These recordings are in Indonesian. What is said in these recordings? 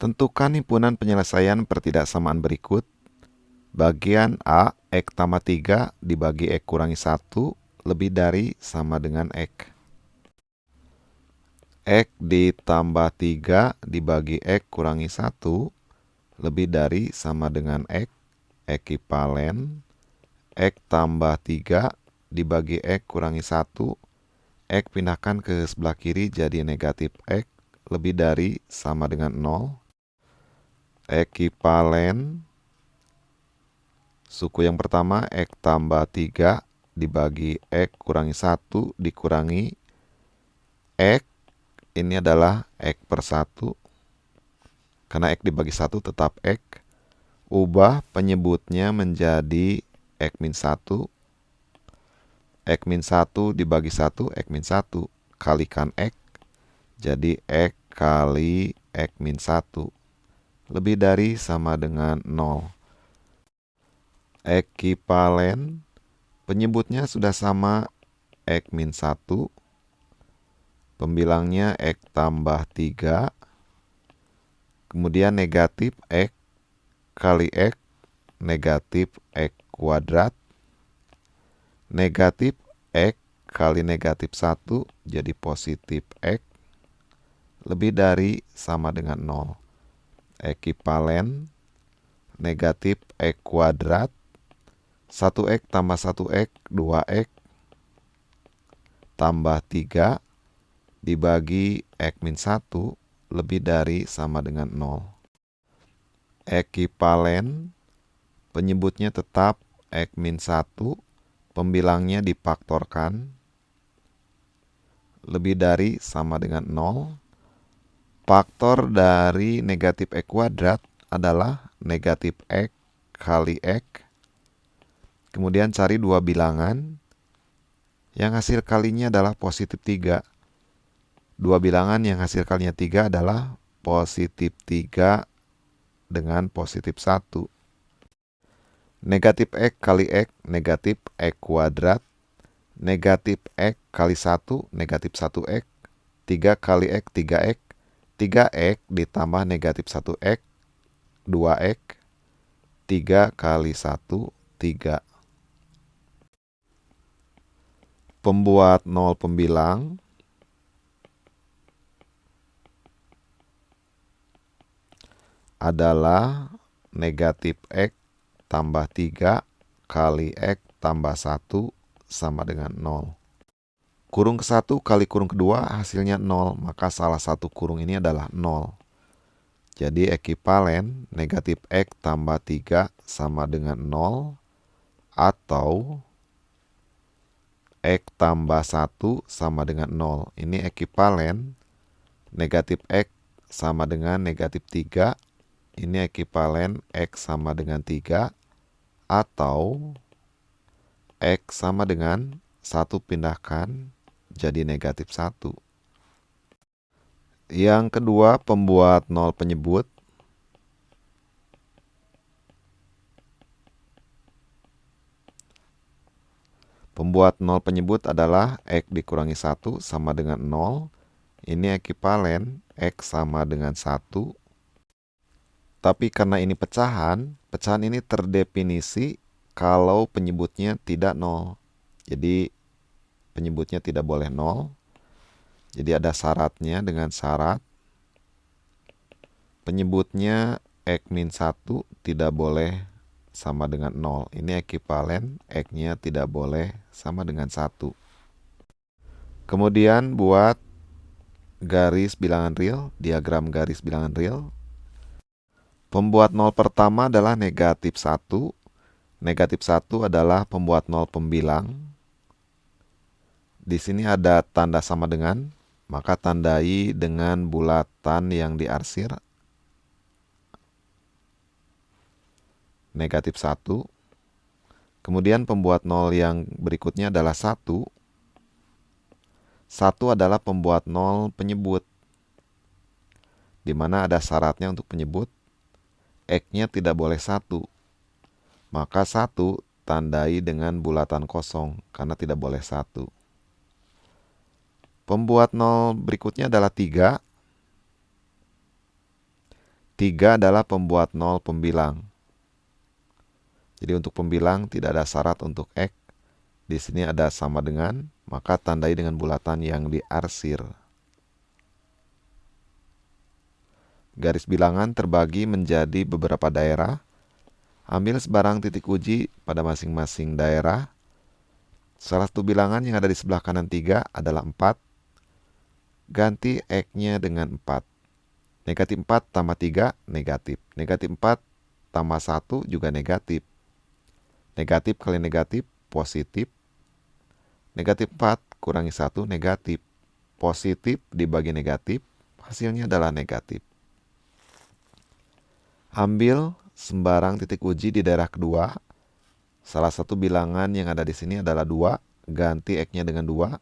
Tentukan himpunan penyelesaian pertidaksamaan berikut. Bagian A, X tambah 3 dibagi X kurangi 1 lebih dari sama dengan X. X ditambah 3 dibagi X kurangi 1 lebih dari sama dengan X. Ekivalen X tambah 3 dibagi X kurangi 1. X pindahkan ke sebelah kiri jadi negatif X lebih dari sama dengan 0. Ekivalen suku yang pertama X tambah 3 dibagi X kurangi 1 dikurangi X. Ini adalah X per 1. Karena X dibagi 1 tetap X. Ubah penyebutnya menjadi X min 1. X min 1 dibagi 1, X min 1. Kalikan X. Jadi X kali X min 1. Lebih dari sama dengan 0. Ekivalen penyebutnya sudah sama X min 1. Pembilangnya X tambah 3. Kemudian negatif X kali X. Negatif X kuadrat. Negatif X kali negatif 1 jadi positif X. Lebih dari sama dengan 0. Ekivalen negatif X kuadrat. 1X tambah 1X 2X tambah 3 dibagi X min 1 lebih dari sama dengan 0. Ekivalen penyebutnya tetap X min 1. Pembilangnya difaktorkan lebih dari sama dengan 0. Faktor dari negatif X kuadrat adalah negatif X kali X. Kemudian cari dua bilangan yang hasil kalinya adalah positif 3. Dua bilangan yang hasil kalinya 3 adalah positif 3 dengan positif 1. Negatif X kali X, negatif X kuadrat. Negatif X kali 1, negatif 1X. 3 kali X, 3X. 3X ditambah negatif 1X, 2X. 3 kali 1, 3. Pembuat 0 pembilang. Adalah negatif X tambah 3 kali X tambah 1 sama dengan 0. Kurung ke 1 kali kurung kedua hasilnya 0, maka salah satu kurung ini adalah 0. Jadi ekivalen negatif X tambah 3 sama dengan 0 atau X tambah 1 sama dengan 0. Ini ekivalen negatif X sama dengan negatif 3. Ini ekivalen X sama dengan 3 atau X sama dengan 1 pindahkan jadi negatif 1. Yang kedua, pembuat 0 penyebut. Pembuat 0 penyebut adalah X dikurangi 1 sama dengan 0. Ini ekivalen X sama dengan 1. Tapi karena ini pecahan, pecahan ini terdefinisi kalau penyebutnya tidak 0. Jadi penyebutnya tidak boleh 0. Jadi ada syaratnya dengan syarat penyebutnya X min 1 tidak boleh sama dengan 0. Ini ekivalen X-nya tidak boleh sama dengan 1. Kemudian buat garis bilangan real, diagram garis bilangan real. Pembuat 0 pertama adalah negatif 1. Negatif 1 adalah pembuat 0 pembilang. Di sini ada tanda sama dengan, maka tandai dengan bulatan yang diarsir. Negatif 1. Kemudian pembuat 0 yang berikutnya adalah 1. 1 adalah pembuat 0 penyebut, di mana ada syaratnya untuk penyebut. X-nya tidak boleh 1. Maka 1 tandai dengan bulatan kosong, karena tidak boleh 1. Pembuat 0 berikutnya adalah 3. 3 adalah pembuat 0 pembilang. Jadi untuk pembilang tidak ada syarat untuk X. Di sini ada sama dengan, maka tandai dengan bulatan yang diarsir. Garis bilangan terbagi menjadi beberapa daerah. Ambil sebarang titik uji pada masing-masing daerah. Salah satu bilangan yang ada di sebelah kanan 3 adalah 4. Ganti X-nya dengan 4. Negatif 4 tambah 3, negatif. Negatif 4 tambah 1 juga negatif. Negatif kali negatif, positif. Negatif 4 kurangi 1, negatif. Positif dibagi negatif, hasilnya adalah negatif. Ambil sembarang titik uji di daerah kedua. Salah satu bilangan yang ada di sini adalah 2. Ganti X-nya dengan 2.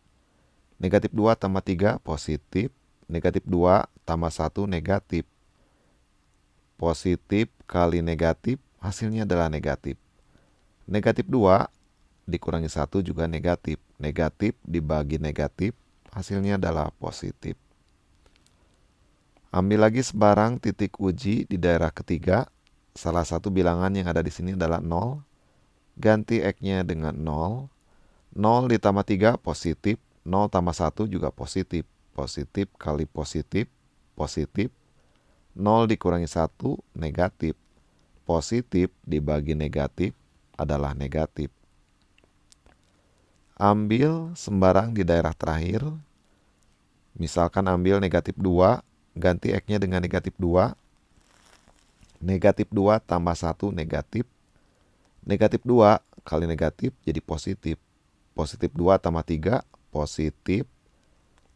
Negatif 2 tambah 3, positif. Negatif 2 tambah 1, negatif. Positif kali negatif, hasilnya adalah negatif. Negatif 2 dikurangi 1 juga negatif. Negatif dibagi negatif, hasilnya adalah positif. Ambil lagi sebarang titik uji di daerah ketiga. Salah satu bilangan yang ada di sini adalah 0. Ganti X-nya dengan 0. 0 ditambah 3 positif. 0 tambah 1 juga positif. Positif kali positif, positif. 0 dikurangi 1, negatif. Positif dibagi negatif adalah negatif. Ambil sembarang di daerah terakhir. Misalkan ambil negatif 2, ganti X-nya dengan negatif 2. Negatif 2 tambah 1, negatif. Negatif 2 kali negatif jadi positif. Positif 2 tambah 3, positif.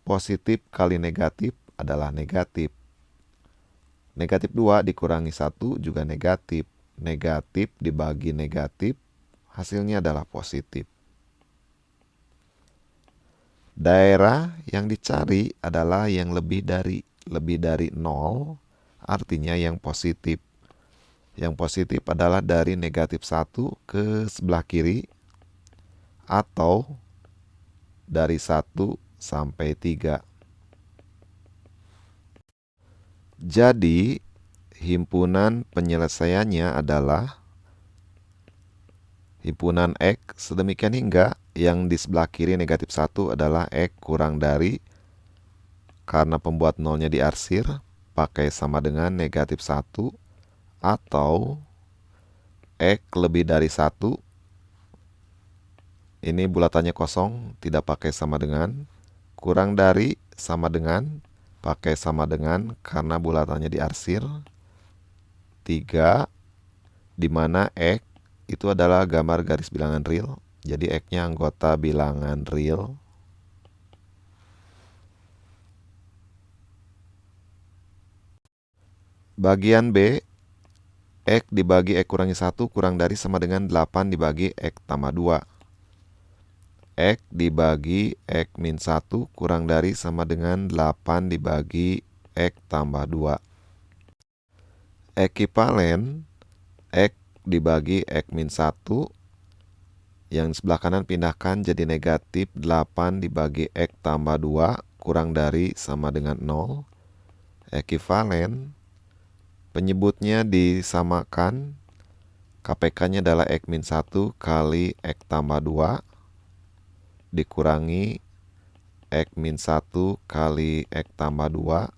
Positif kali negatif adalah negatif. Negatif 2 dikurangi 1 juga negatif. Negatif dibagi negatif, hasilnya adalah positif. Daerah yang dicari adalah yang lebih dari 0, artinya yang positif. Yang positif adalah dari negatif 1 ke sebelah kiri atau dari 1 sampai 3. Jadi, himpunan penyelesaiannya adalah himpunan X sedemikian hingga yang di sebelah kiri negatif 1 adalah X kurang dari, karena pembuat nolnya diarsir, pakai sama dengan negatif 1, atau X lebih dari 1. Ini bulatannya kosong, tidak pakai sama dengan. Kurang dari sama dengan, pakai sama dengan karena bulatannya diarsir. 3, di mana X itu adalah gambar garis bilangan real. Jadi X-nya anggota bilangan real. Bagian B, X dibagi X kurangi 1 kurang dari sama dengan 8 dibagi X tambah 2. X dibagi X min 1 kurang dari sama dengan 8 dibagi X tambah 2. Ekivalen X dibagi X min 1. Yang sebelah kanan pindahkan jadi negatif 8 dibagi X tambah 2 kurang dari sama dengan 0. Ekivalen, penyebutnya disamakan. KPK-nya adalah X min 1 kali X tambah 2 dikurangi X min 1 kali X tambah 2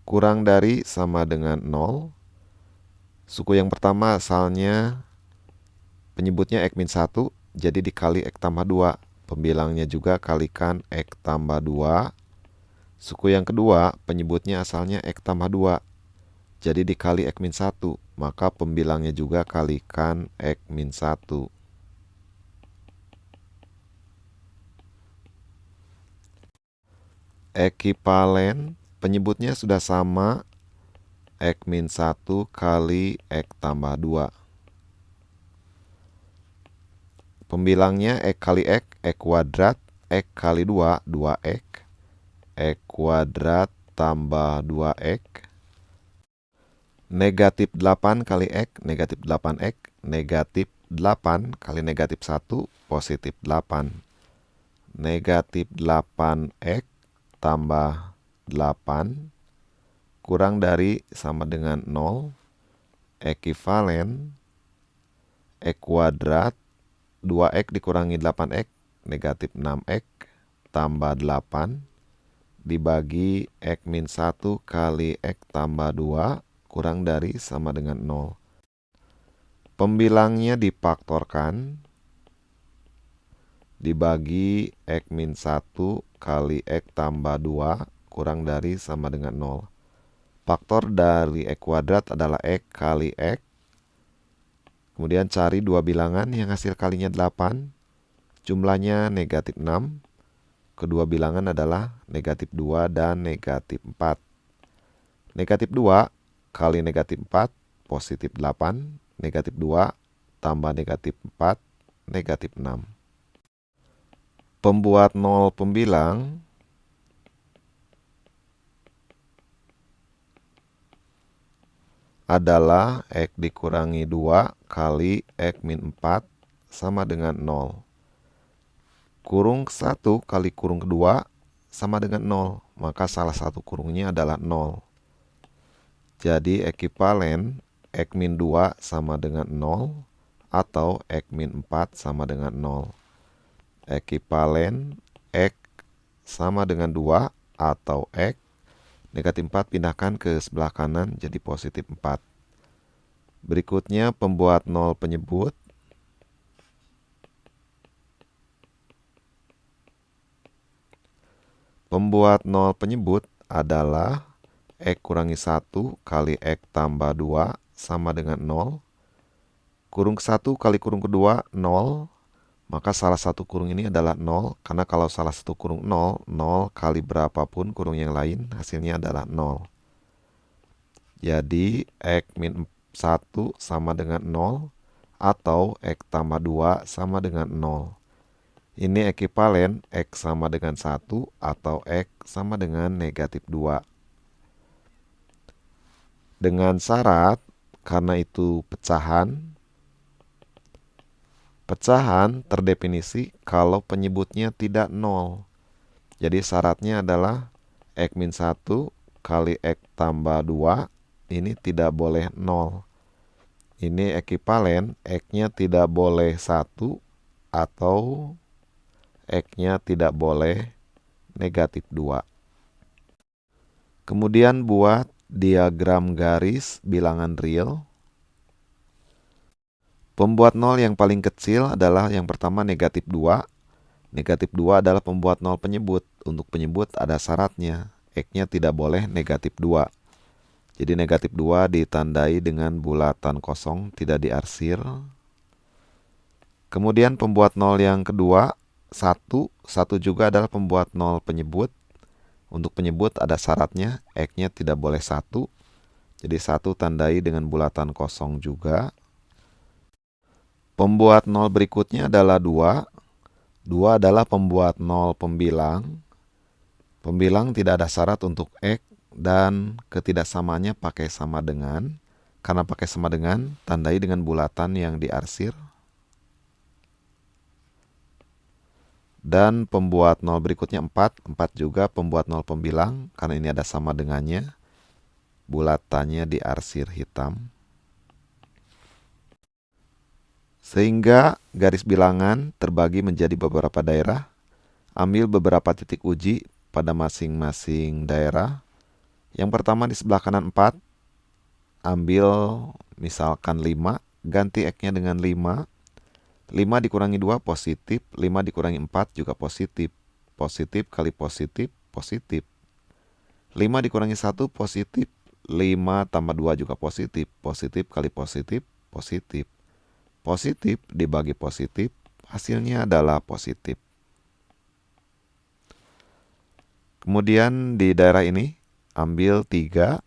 kurang dari sama dengan 0. Suku yang pertama asalnya penyebutnya X min 1, jadi dikali X tambah 2. Pembilangnya juga kalikan X tambah 2. Suku yang kedua, penyebutnya asalnya X tambah 2. Jadi dikali X min 1, maka pembilangnya juga kalikan X min 1. Ekivalen, penyebutnya sudah sama, X min 1 kali X tambah 2. Pembilangnya X kali X kuadrat, X kali 2, 2X. X kuadrat tambah 2X. Negatif 8 kali X, negatif 8X. Negatif 8 kali negatif 1, positif 8. Negatif 8X tambah 8 kurang dari sama dengan 0, ekivalen X kuadrat 2X dikurangi 8X, negatif 6X, tambah 8, dibagi X min 1 kali X tambah 2, kurang dari sama dengan 0. Pembilangnya difaktorkan, dibagi X min 1 kali X tambah 2, kurang dari sama dengan 0. Faktor dari X kuadrat adalah X kali X. Kemudian cari dua bilangan yang hasil kalinya 8, jumlahnya negatif 6. Kedua bilangan adalah negatif 2 dan negatif 4. Negatif 2 kali negatif 4, positif 8. Negatif 2 tambah negatif 4, negatif 6. Pembuat 0 pembilang adalah X dikurangi 2 kali X min 4 sama dengan 0. Kurung 1 kali kurung kedua sama dengan 0. Maka salah satu kurungnya adalah 0. Jadi ekivalen X min 2 sama dengan 0 atau X min 4 sama dengan 0. Ekivalen X sama dengan 2 atau X negatif 4 pindahkan ke sebelah kanan jadi positif 4. Berikutnya pembuat 0 penyebut. Pembuat 0 penyebut adalah X kurangi 1 kali X tambah 2 sama dengan 0. Kurung 1 kali kurung kedua 0. Maka salah satu kurung ini adalah 0. Karena kalau salah satu kurung 0, 0 kali berapapun kurung yang lain hasilnya adalah 0. Jadi X min 1 sama dengan 0 atau X tambah 2 sama dengan 0. Ini ekivalen X sama dengan 1 atau X sama dengan negatif 2. Dengan syarat, karena itu pecahan, pecahan terdefinisi kalau penyebutnya tidak 0. Jadi syaratnya adalah X min 1 kali X tambah 2 ini tidak boleh 0. Ini ekivalen X-nya tidak boleh 1 atau X-nya tidak boleh negatif 2. Kemudian buat diagram garis bilangan real. Pembuat 0 yang paling kecil adalah yang pertama negatif 2. Negatif 2 adalah pembuat 0 penyebut. Untuk penyebut ada syaratnya. X-nya tidak boleh negatif 2. Jadi negatif 2 ditandai dengan bulatan kosong, tidak diarsir. Kemudian pembuat 0 yang kedua, 1. 1 juga adalah pembuat 0 penyebut. Untuk penyebut ada syaratnya. X-nya tidak boleh 1. Jadi 1 tandai dengan bulatan kosong juga. Pembuat 0 berikutnya adalah 2. 2 adalah pembuat 0 pembilang. Pembilang tidak ada syarat untuk X dan ketidaksamaannya pakai sama dengan. Karena pakai sama dengan, tandai dengan bulatan yang diarsir. Dan pembuat 0 berikutnya 4. 4 juga pembuat 0 pembilang. Karena ini ada sama dengannya. Bulatannya diarsir hitam. Sehingga garis bilangan terbagi menjadi beberapa daerah. Ambil beberapa titik uji pada masing-masing daerah. Yang pertama di sebelah kanan 4. Ambil misalkan 5. Ganti X-nya dengan 5. 5 dikurangi 2 positif. 5 dikurangi 4 juga positif. Positif kali positif, positif. 5 dikurangi 1 positif. 5 tambah 2 juga positif. Positif kali positif, positif. Positif dibagi positif, hasilnya adalah positif. Kemudian di daerah ini, ambil 3,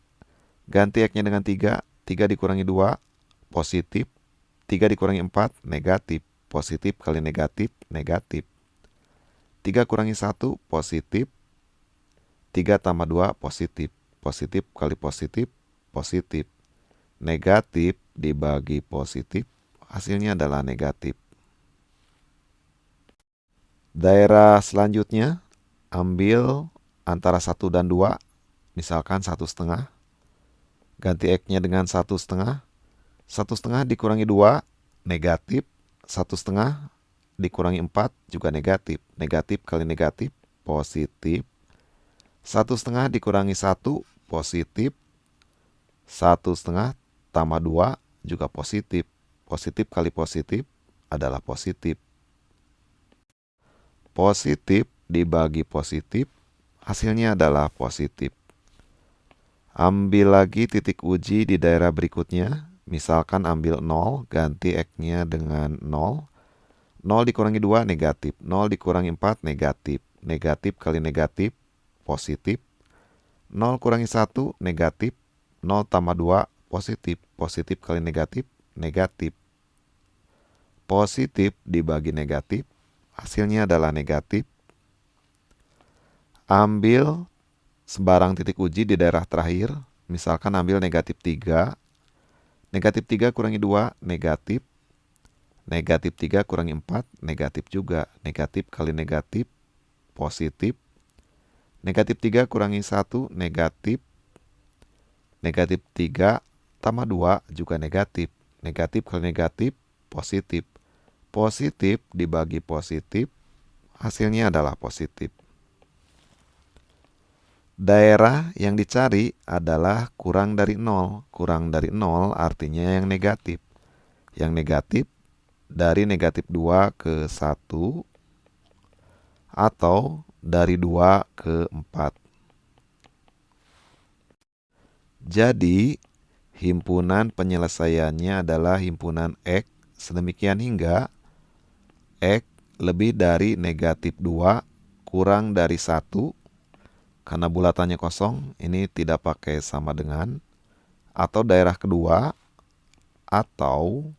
ganti X-nya dengan 3, 3 dikurangi 2, positif, 3 dikurangi 4, negatif, positif kali negatif, negatif. 3 kurangi 1, positif, 3 tambah 2, positif, positif kali positif, positif. Negatif dibagi positif, hasilnya adalah negatif. Daerah selanjutnya, ambil antara 1 dan 2, misalkan 1,5. Ganti X-nya dengan 1/2. 1/2 dikurangi 2, negatif. 1/2 dikurangi 4, juga negatif. Negatif kali negatif, positif. 1/2 dikurangi 1, positif. 1/2 tambah 2, juga positif. Positif kali positif adalah positif. Positif dibagi positif, hasilnya adalah positif. Ambil lagi titik uji di daerah berikutnya. Misalkan ambil 0, ganti X-nya dengan 0. 0 dikurangi 2, negatif. 0 dikurangi 4, negatif. Negatif kali negatif, positif. 0 kurangi 1, negatif. 0 tambah 2, positif. Positif kali negatif, negatif. Positif dibagi negatif, hasilnya adalah negatif. Ambil sembarang titik uji di daerah terakhir. Misalkan ambil negatif 3. Negatif 3 kurangi 2, negatif. Negatif 3 kurangi 4, negatif juga. Negatif kali negatif, positif. Negatif 3 kurangi 1, negatif. Negatif 3 tambah 2, juga negatif. Negatif kali negatif, positif. Positif dibagi positif, hasilnya adalah positif. Daerah yang dicari adalah kurang dari 0. Kurang dari 0 artinya yang negatif. Yang negatif dari negatif 2 ke 1 atau dari 2 ke 4. Jadi, himpunan penyelesaiannya adalah himpunan X sedemikian hingga X lebih dari negatif 2 kurang dari 1. Karena bulatannya kosong, ini tidak pakai sama dengan. Atau daerah kedua, atau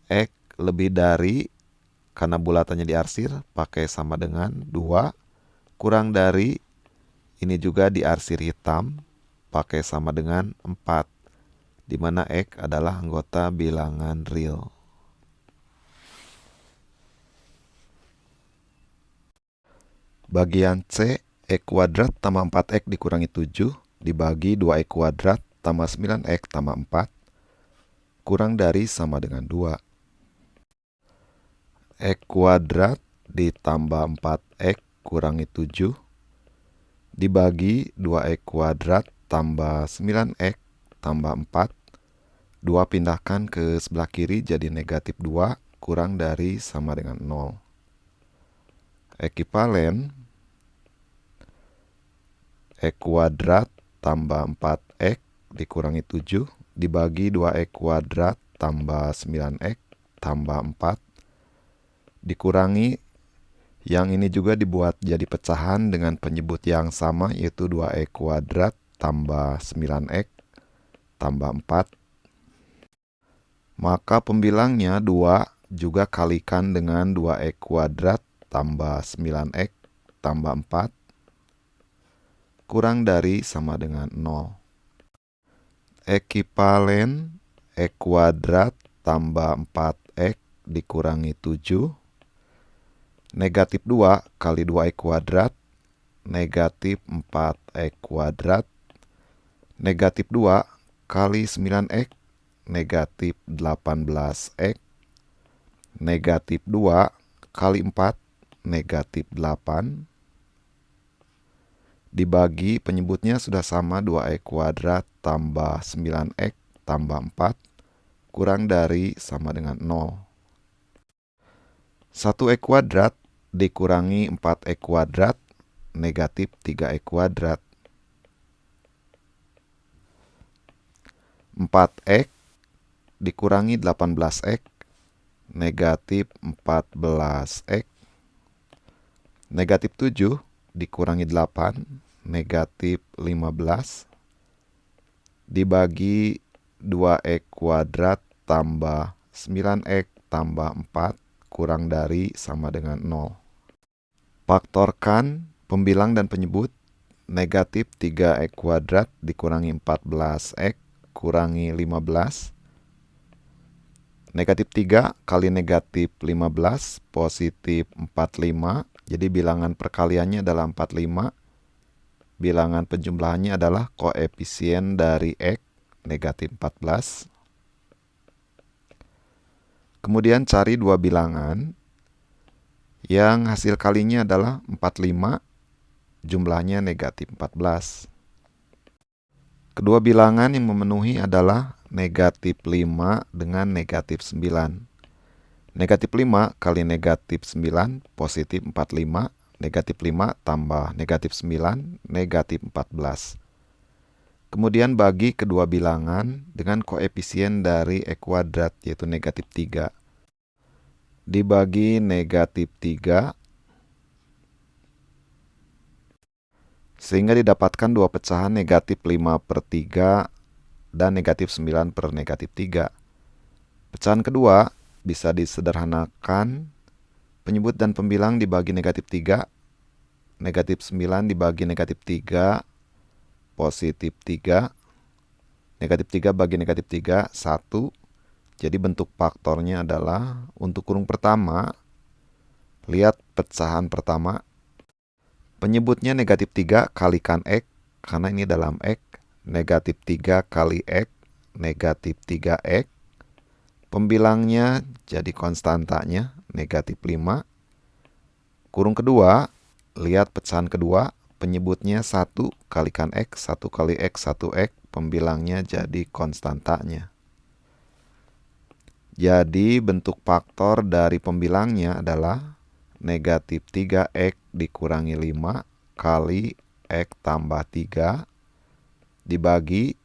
X lebih dari, karena bulatannya diarsir, pakai sama dengan 2. Kurang dari, ini juga diarsir hitam, pakai sama dengan 4. Di mana X adalah anggota bilangan real. Bagian C, X kuadrat tambah 4X dikurangi 7 dibagi 2X kuadrat tambah 9X tambah 4 kurang dari sama dengan 2. X kuadrat ditambah 4X kurangi 7 dibagi 2X kuadrat tambah 9X tambah 4. 2 pindahkan ke sebelah kiri jadi negatif 2 kurang dari sama dengan 0. Ekivalen X kuadrat tambah 4X dikurangi 7 dibagi 2X kuadrat tambah 9X tambah 4 dikurangi, yang ini juga dibuat jadi pecahan dengan penyebut yang sama, yaitu 2X kuadrat tambah 9X tambah 4. Maka pembilangnya 2 juga kalikan dengan 2X kuadrat tambah 9X tambah 4 kurang dari sama dengan 0. Ekivalen X kuadrat tambah 4X dikurangi 7. Negatif 2 kali 2X kuadrat, negatif 4X kuadrat. Negatif 2 kali 9X, negatif 18X. Negatif 2 kali 4, negatif 8. Dibagi penyebutnya sudah sama, 2X kuadrat tambah 9X tambah 4 kurang dari sama dengan 0. 1X kuadrat dikurangi 4X kuadrat, negatif 3X kuadrat. 4X dikurangi 18X, negatif 14X. Negatif 7 dikurangi 8, negatif 15. Dibagi 2X kuadrat tambah 9X tambah 4 kurang dari sama dengan 0. Faktorkan pembilang dan penyebut. Negatif 3X kuadrat dikurangi 14X kurangi 15. Negatif 3 kali negatif 15, positif 45. Jadi bilangan perkaliannya adalah 45. bilangan penjumlahannya adalah koefisien dari X negatif 14. Kemudian cari dua bilangan yang hasil kalinya adalah 45, jumlahnya negatif 14. Kedua bilangan yang memenuhi adalah negatif 5 dengan negatif 9. Negatif 5 kali negatif 9, positif 45. Negatif 5 tambah negatif 9, negatif 14. Kemudian bagi kedua bilangan dengan koefisien dari X kuadrat, yaitu negatif 3. Dibagi negatif 3, sehingga didapatkan dua pecahan negatif 5/3 dan negatif 9 per negatif 3. Pecahan kedua bisa disederhanakan. Penyebut dan pembilang dibagi negatif 3. Negatif 9 dibagi negatif 3, positif 3. Negatif 3 bagi negatif 3, 1. Jadi bentuk faktornya adalah untuk kurung pertama, lihat pecahan pertama. Penyebutnya negatif 3 kalikan X, karena ini dalam X. Negatif 3 kali X, negatif 3X. Pembilangnya jadi konstantanya, negatif 5. Kurung kedua, lihat pecahan kedua. Penyebutnya 1 kalikan X, 1 kali X, 1X. Pembilangnya jadi konstantanya. Jadi bentuk faktor dari pembilangnya adalah negatif 3X dikurangi 5 kali X tambah 3 dibagi,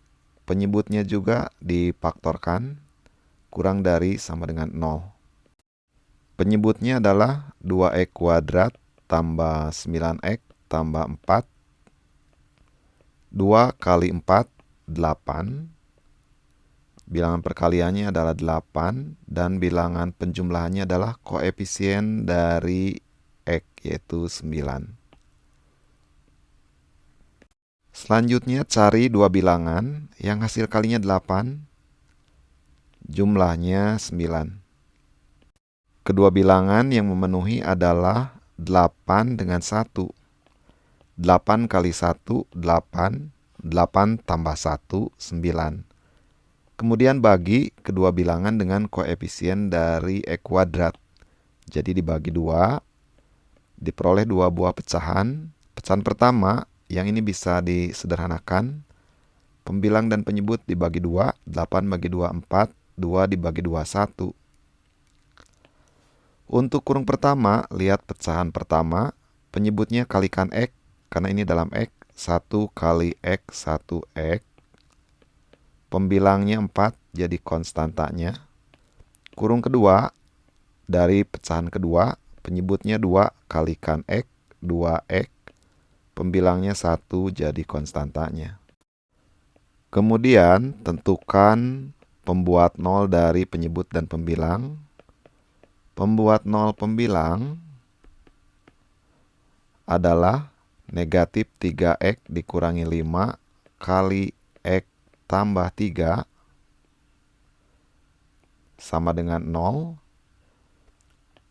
penyebutnya juga difaktorkan, kurang dari sama dengan 0. Penyebutnya adalah 2X kuadrat tambah 9X tambah 4. 2 kali 4, 8. Bilangan perkaliannya adalah 8, dan bilangan penjumlahannya adalah koefisien dari X, yaitu 9. Selanjutnya cari dua bilangan yang hasil kalinya 8, jumlahnya 9. Kedua bilangan yang memenuhi adalah 8 dengan 1. 8 kali 1, 8. 8 tambah 1, 9. Kemudian bagi kedua bilangan dengan koefisien dari X kuadrat. Jadi dibagi 2, diperoleh dua buah pecahan. Pecahan pertama, yang ini bisa disederhanakan. Pembilang dan penyebut dibagi 2, 8 bagi 2, 4. 2 dibagi 2, 1. Untuk kurung pertama, lihat pecahan pertama. Penyebutnya kalikan X, karena ini dalam X. 1 kali X, 1X. Pembilangnya 4, jadi konstantanya. Kurung kedua, dari pecahan kedua, penyebutnya 2 kalikan X, 2X. Pembilangnya 1, jadi konstantanya. Kemudian tentukan pembuat 0 dari penyebut dan pembilang. Pembuat 0 pembilang adalah negatif 3X dikurangi 5 kali X tambah 3 sama dengan 0.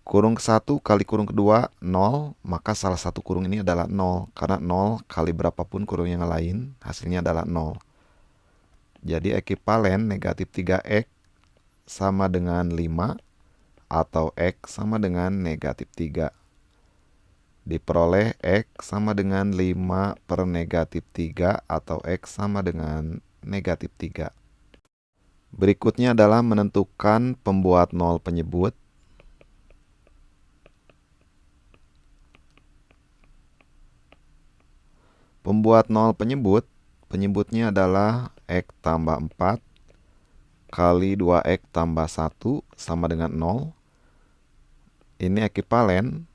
Kurung ke-1 kali kurung kedua 0, maka salah satu kurung ini adalah 0. Karena 0 kali berapapun kurung yang lain, hasilnya adalah 0. Jadi ekivalen negatif 3X sama dengan 5, atau X sama dengan negatif 3. Diperoleh X sama dengan 5 per negatif 3, atau X sama dengan negatif 3. Berikutnya adalah menentukan pembuat 0 penyebut. Pembuat 0 penyebut, penyebutnya adalah X tambah 4 kali 2X tambah 1 sama dengan 0. Ini ekivalen.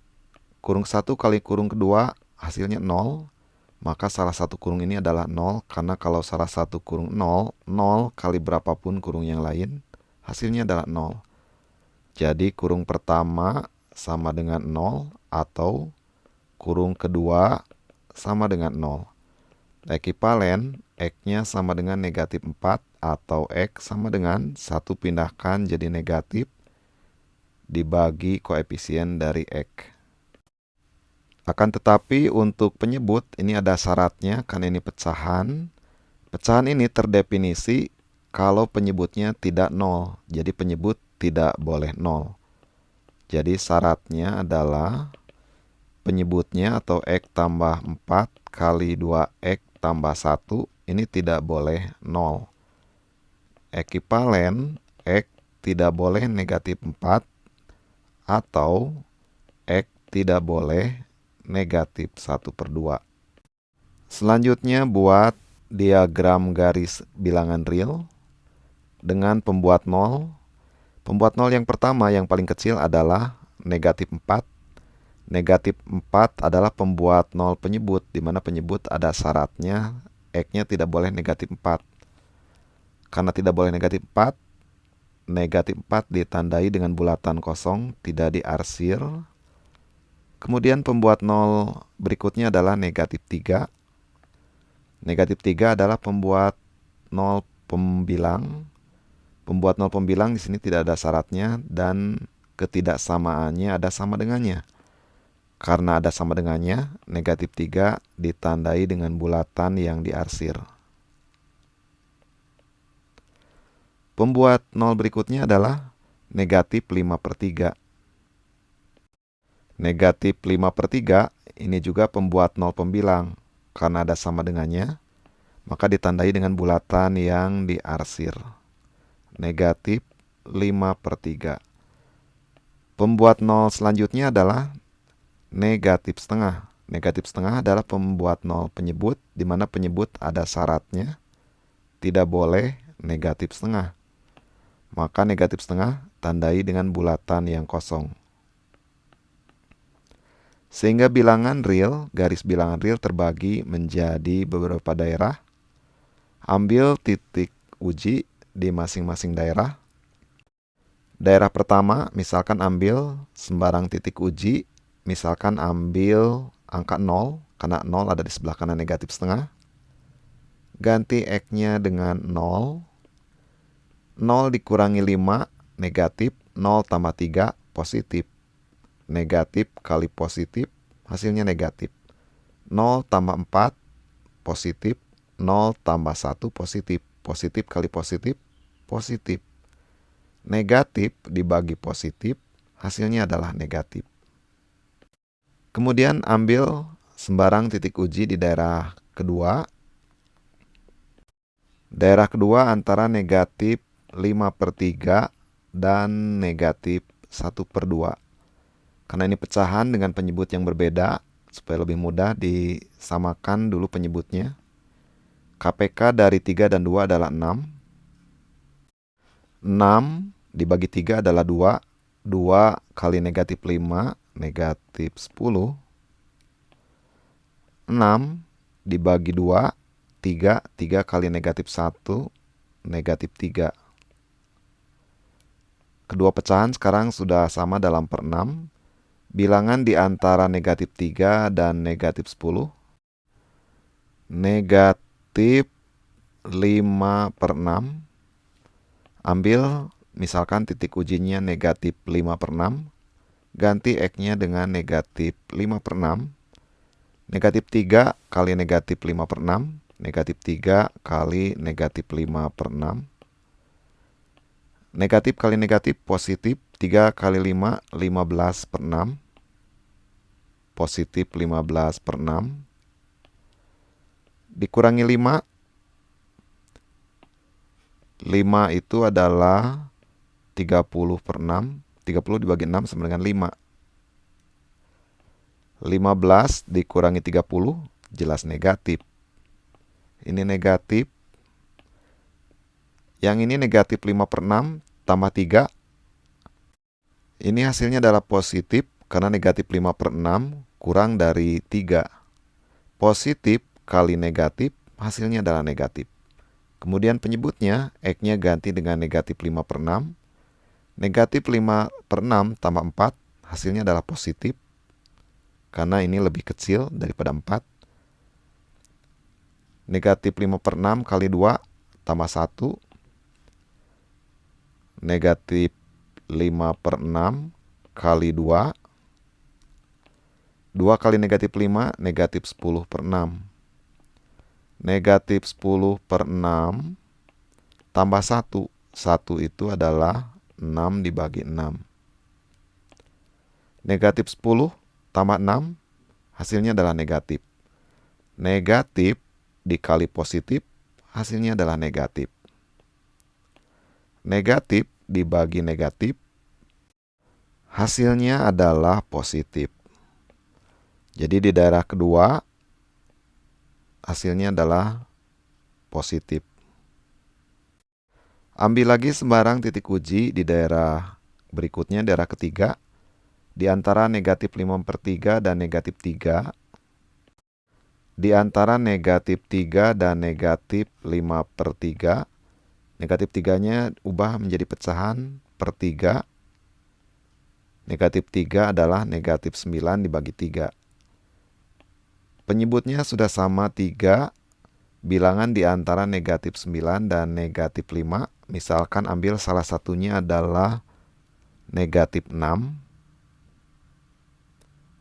Kurung 1 kali kurung kedua hasilnya 0. Maka salah satu kurung ini adalah 0, karena kalau salah satu kurung 0, 0 kali berapapun kurung yang lain, hasilnya adalah 0. Jadi kurung pertama sama dengan 0, atau kurung kedua sama dengan 0. Ekivalen, X-nya sama dengan negatif 4, atau X sama dengan 1 pindahkan jadi negatif, dibagi koefisien dari X. Akan tetapi untuk penyebut ini ada syaratnya karena ini pecahan. Pecahan ini terdefinisi kalau penyebutnya tidak nol. Jadi penyebut tidak boleh nol. Jadi syaratnya adalah penyebutnya atau X tambah 4 kali 2X tambah 1 ini tidak boleh nol. Ekivalen X tidak boleh negatif 4 atau X tidak boleh negatif 1/2. Selanjutnya buat diagram garis bilangan real dengan pembuat nol. Pembuat nol yang pertama yang paling kecil adalah negatif 4. Negatif 4 adalah pembuat nol penyebut, di mana penyebut ada syaratnya X-nya tidak boleh negatif 4. Karena tidak boleh negatif 4, negatif 4 ditandai dengan bulatan kosong, tidak diarsir. Kemudian pembuat nol berikutnya adalah negatif 3. Negatif 3 adalah pembuat nol pembilang. Pembuat nol pembilang di sini tidak ada syaratnya dan ketidaksamaannya ada sama dengannya. Karena ada sama dengannya, negatif 3 ditandai dengan bulatan yang diarsir. Pembuat nol berikutnya adalah negatif 5/3. Negatif 5/3 ini juga pembuat nol pembilang. Karena ada sama dengannya, maka ditandai dengan bulatan yang diarsir. Negatif 5/3. Pembuat nol selanjutnya adalah negatif setengah. Negatif setengah adalah pembuat nol penyebut, di mana penyebut ada syaratnya, tidak boleh negatif setengah. Maka negatif setengah tandai dengan bulatan yang kosong. Sehingga bilangan real, garis bilangan real terbagi menjadi beberapa daerah. Ambil titik uji di masing-masing daerah. Daerah pertama, misalkan ambil sembarang titik uji, misalkan ambil angka 0, karena 0 ada di sebelah kanan negatif setengah. Ganti X-nya dengan 0. 0 dikurangi 5, negatif. 0 tambah 3, positif. Negatif kali positif, hasilnya negatif. 0 tambah 4, positif. 0 tambah 1, positif. Positif kali positif, positif. Negatif dibagi positif, hasilnya adalah negatif. Kemudian ambil sembarang titik uji di daerah kedua. Daerah kedua antara negatif 5/3 dan negatif 1/2. Karena ini pecahan dengan penyebut yang berbeda, supaya lebih mudah disamakan dulu penyebutnya. KPK dari 3 dan 2 adalah 6. 6 dibagi 3 adalah 2. 2 kali negatif 5, negatif 10. 6 dibagi 2, 3. 3 kali negatif 1, negatif 3. Kedua pecahan sekarang sudah sama dalam per 6. Bilangan di antara negatif 3 dan negatif 10. Negatif 5/6. Ambil misalkan titik ujinya negatif 5/6. Ganti X-nya dengan negatif 5/6. Negatif 3 kali negatif 5/6. Negatif 3 kali negatif 5/6. Negatif kali negatif positif. 3 kali 5, 15/6. Positif 15/6. Dikurangi 5. 5 itu adalah 30/6. 30 dibagi 6 sama dengan 5. 15 dikurangi 30, jelas negatif. Ini negatif. Yang ini negatif 5/6 tambah 3. Ini hasilnya adalah positif karena negatif 5/6 kurang dari 3. Positif kali negatif, hasilnya adalah negatif. Kemudian penyebutnya, X-nya ganti dengan negatif 5/6. Negatif 5/6 tambah 4, hasilnya adalah positif. Karena ini lebih kecil daripada 4. Negatif 5/6 kali 2 tambah 1. Negatif 5/6 kali 2 2 kali negatif 5, negatif 10 per 6. Negatif 10 per 6 tambah 1. 1 itu adalah 6 dibagi 6. Negatif 10 tambah 6, hasilnya adalah negatif. Negatif dikali positif, hasilnya adalah negatif. Negatif dibagi negatif, hasilnya adalah positif. Jadi di daerah kedua, hasilnya adalah positif. Ambil lagi sembarang titik uji di daerah berikutnya, daerah ketiga, di antara negatif 5/3 dan negatif 3. Di antara negatif 3 dan negatif 5/3, negatif 3-nya ubah menjadi pecahan per 3. Negatif 3 adalah negatif 9 dibagi 3. Penyebutnya sudah sama 3 bilangan di antara negatif 9 dan negatif 5. Misalkan ambil salah satunya adalah negatif 6.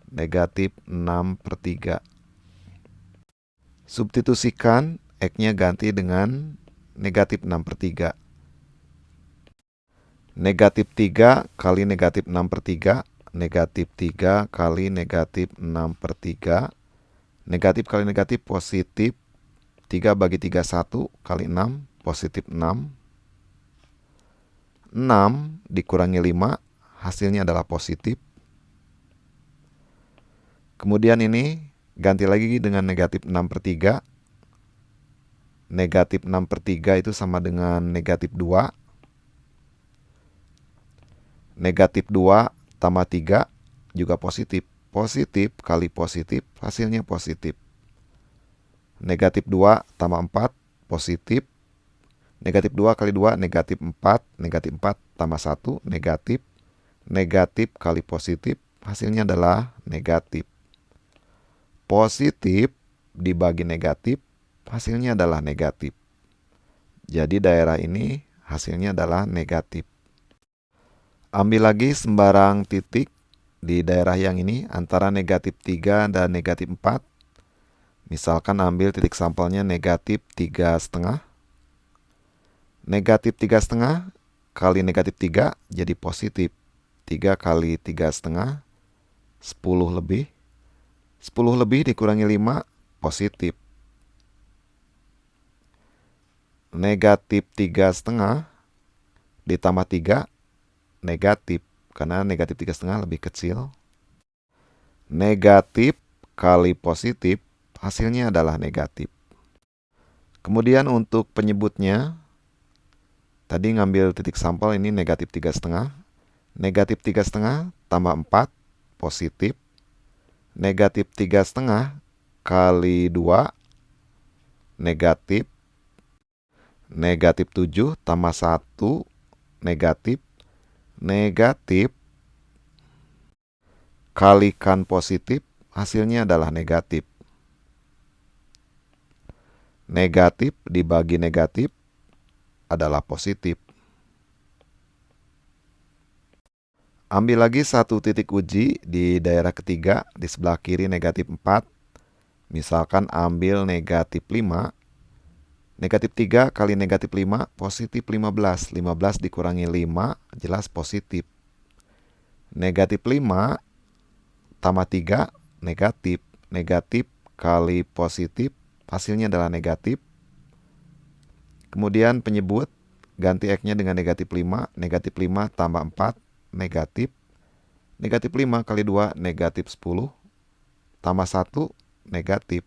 Negatif 6/3. Substitusikan X-nya ganti dengan negatif 6/3. Negatif 3 kali negatif 6/3. Negatif 3 kali negatif 6/3. Negatif kali negatif positif. 3 bagi 3, 1 kali 6, positif 6. 6 dikurangi 5, hasilnya adalah positif. Kemudian ini ganti lagi dengan negatif 6/3. Negatif 6/3 itu sama dengan negatif 2. Negatif 2 tambah 3 juga positif. Positif kali positif, hasilnya positif. Negatif 2 tambah 4, positif. Negatif 2 kali 2, negatif 4. Negatif 4 tambah 1, negatif. Negatif kali positif, hasilnya adalah negatif. Positif dibagi negatif, hasilnya adalah negatif. Jadi daerah ini hasilnya adalah negatif. Ambil lagi sembarang titik di daerah yang ini antara negatif 3 dan negatif 4. Misalkan ambil titik sampelnya negatif 3,5. Negatif 3,5 kali negatif 3 jadi positif. 3 kali 3,5, 10 lebih. 10 lebih dikurangi 5, positif. Negatif 3,5 ditambah 3, negatif. Karena negatif 3,5 lebih kecil. Negatif kali positif, hasilnya adalah negatif. Kemudian untuk penyebutnya, tadi ngambil titik sampel ini negatif 3,5. Negatif 3,5 tambah 4, positif. Negatif 3,5 kali 2, negatif. Negatif 7 tambah 1, negatif. Negatif kalikan positif, hasilnya adalah negatif. Negatif dibagi negatif adalah positif. Ambil lagi satu titik uji di daerah ketiga, di sebelah kiri negatif 4. Misalkan ambil negatif 5. Negatif 3 kali negatif 5, positif 15. 15 dikurangi 5, jelas positif. Negatif 5 tambah 3, negatif. Negatif kali positif, hasilnya adalah negatif. Kemudian penyebut, ganti X-nya dengan negatif 5. Negatif 5 tambah 4, negatif. Negatif 5 kali 2, negatif 10. Tambah 1, negatif.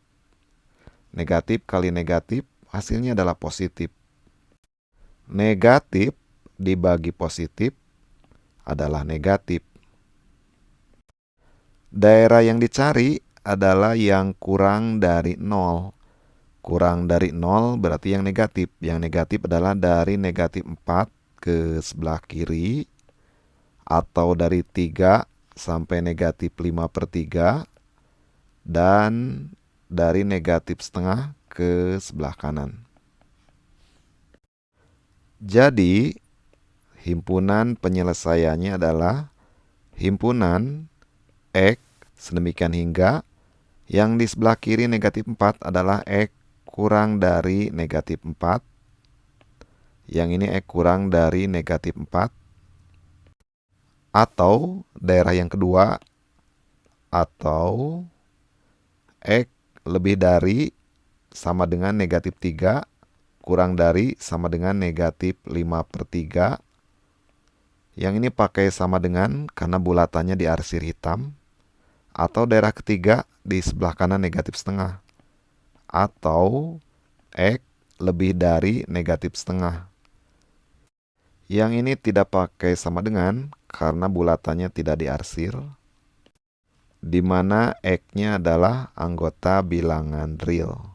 Negatif kali negatif, hasilnya adalah positif. Negatif dibagi positif adalah negatif. Daerah yang dicari adalah yang kurang dari 0. Kurang dari 0 berarti yang negatif. Yang negatif adalah dari negatif 4 ke sebelah kiri, atau dari 3 sampai negatif 5/3, dan dari negatif setengah ke sebelah kanan. Jadi, himpunan penyelesaiannya adalah himpunan X Sedemikian hingga yang di sebelah kiri negatif 4 adalah X kurang dari negatif 4. Yang ini X kurang dari negatif 4. Atau daerah yang kedua, atau X lebih dari sama dengan negatif 3 kurang dari sama dengan negatif 5/3. Yang ini pakai sama dengan karena bulatannya diarsir hitam. Atau daerah ketiga di sebelah kanan negatif setengah. Atau X lebih dari negatif setengah. Yang ini tidak pakai sama dengan karena bulatannya tidak diarsir, di mana X-nya adalah anggota bilangan real.